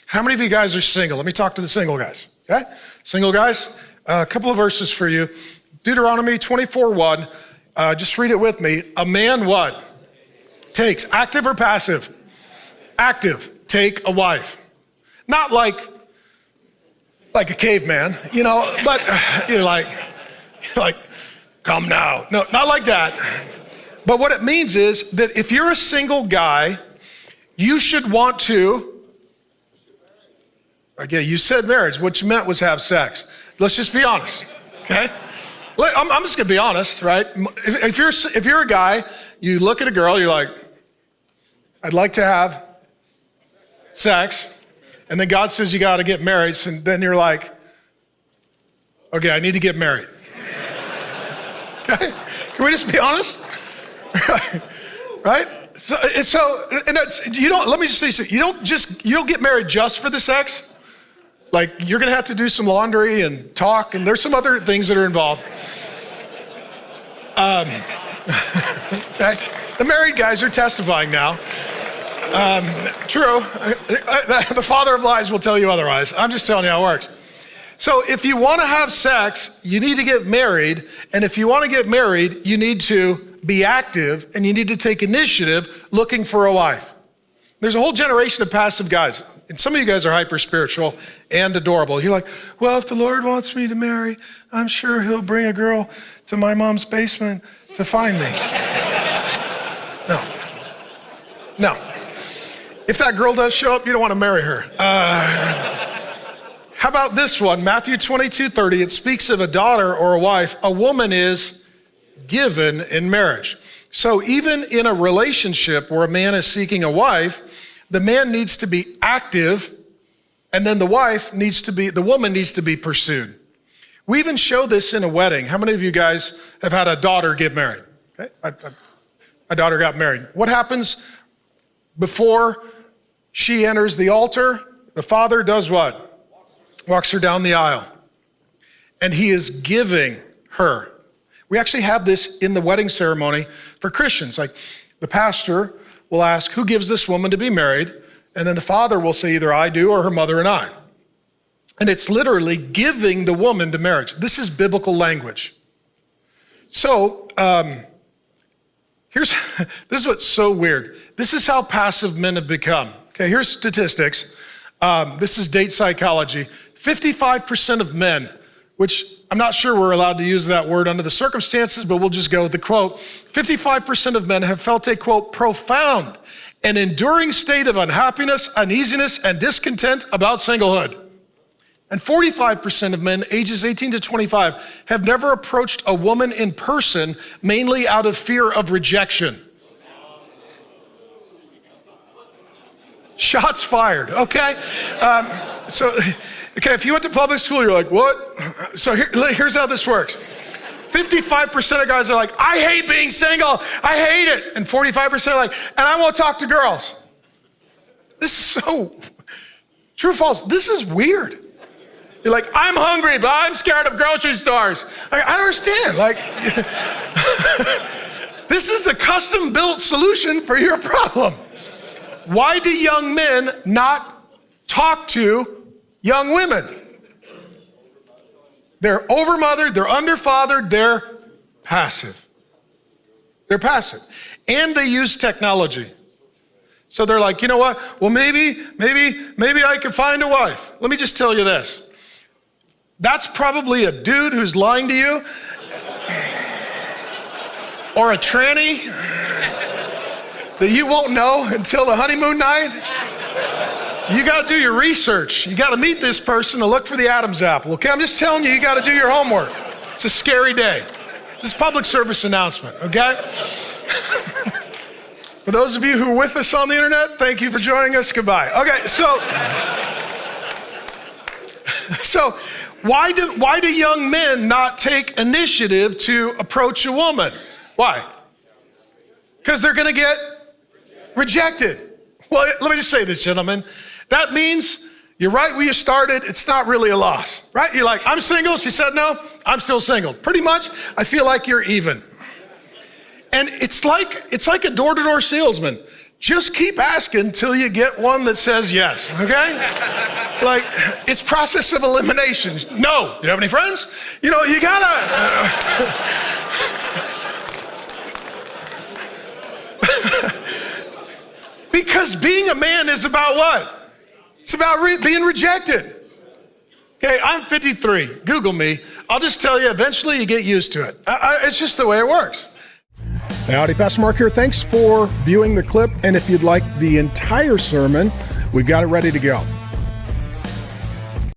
How many of you guys are single? Let me talk to the single guys, okay? Single guys, a couple of verses for you. Deuteronomy 24:1, just read it with me. A man what? Takes, active or passive? Active, take a wife. Not like a caveman, but you're like, come now. No, not like that. But what it means is that if you're a single guy, you should want to, okay, you said marriage. What you meant was have sex. Let's just be honest, okay? I'm just gonna be honest, right? If you're a guy, you look at a girl, you're like, I'd like to have sex, and then God says you gotta get married, and then you're like, okay, I need to get married. Okay? Can we just be honest? Right? Let me just say something. You don't get married just for the sex. Like, you're gonna have to do some laundry and talk, and there's some other things that are involved. Okay? The married guys are testifying now. True. The father of lies will tell you otherwise. I'm just telling you how it works. So if you want to have sex, you need to get married. And if you want to get married, you need to be active and you need to take initiative looking for a wife. There's a whole generation of passive guys. And some of you guys are hyper spiritual and adorable. You're like, well, if the Lord wants me to marry, I'm sure he'll bring a girl to my mom's basement to find me. No. If that girl does show up, you don't want to marry her. How about this one? Matthew 22:30, it speaks of a daughter or a wife. A woman is given in marriage. So even in a relationship where a man is seeking a wife, the man needs to be active, and then the woman needs to be pursued. We even show this in a wedding. How many of you guys have had a daughter get married? Okay. My daughter got married. What happens before she enters the altar? The father does what? Walks her down the aisle. And he is giving her. We actually have this in the wedding ceremony for Christians. Like, the pastor will ask, who gives this woman to be married? And then the father will say, either I do or her mother and I. And it's literally giving the woman to marriage. This is biblical language. So, this is what's so weird. This is how passive men have become. Okay, here's statistics. This is date psychology. 55% of men, which I'm not sure we're allowed to use that word under the circumstances, but we'll just go with the quote. 55% of men have felt a, quote, profound and enduring state of unhappiness, uneasiness, and discontent about singlehood. And 45% of men ages 18 to 25 have never approached a woman in person, mainly out of fear of rejection. Shots fired, okay? Okay, if you went to public school, you're like, what? So here's how this works. 55% of guys are like, I hate being single, I hate it. And 45% are like, and I won't talk to girls. This is so, true or false, this is weird. You're like, I'm hungry, but I'm scared of grocery stores. I don't understand, this is the custom built solution for your problem. Why do young men not talk to young women? They're overmothered, they're underfathered, they're passive. They're passive. And they use technology. So they're like, you know what? Well, maybe I could find a wife. Let me just tell you this. That's probably a dude who's lying to you. Or a tranny that you won't know until the honeymoon night. You gotta do your research. You gotta meet this person to look for the Adam's apple, okay? I'm just telling you, you gotta do your homework. It's a scary day. This is a public service announcement, okay? For those of you who are with us on the internet, thank you for joining us, goodbye. Okay, so why do young men not take initiative to approach a woman? Why? Because they're gonna get rejected. Well, let me just say this, gentlemen. That means you're right where you started. It's not really a loss, right? You're like, I'm single. She said no. I'm still single. Pretty much, I feel like you're even. And it's like a door-to-door salesman Just keep asking until you get one that says yes, okay? Like, it's process of elimination. No. You have any friends? You know, you gotta... Because being a man is about what? It's about being rejected. Okay, I'm 53. Google me. I'll just tell you, eventually you get used to it. It's just the way it works. Howdy, Pastor Mark here. Thanks for viewing the clip. And if you'd like the entire sermon, we've got it ready to go.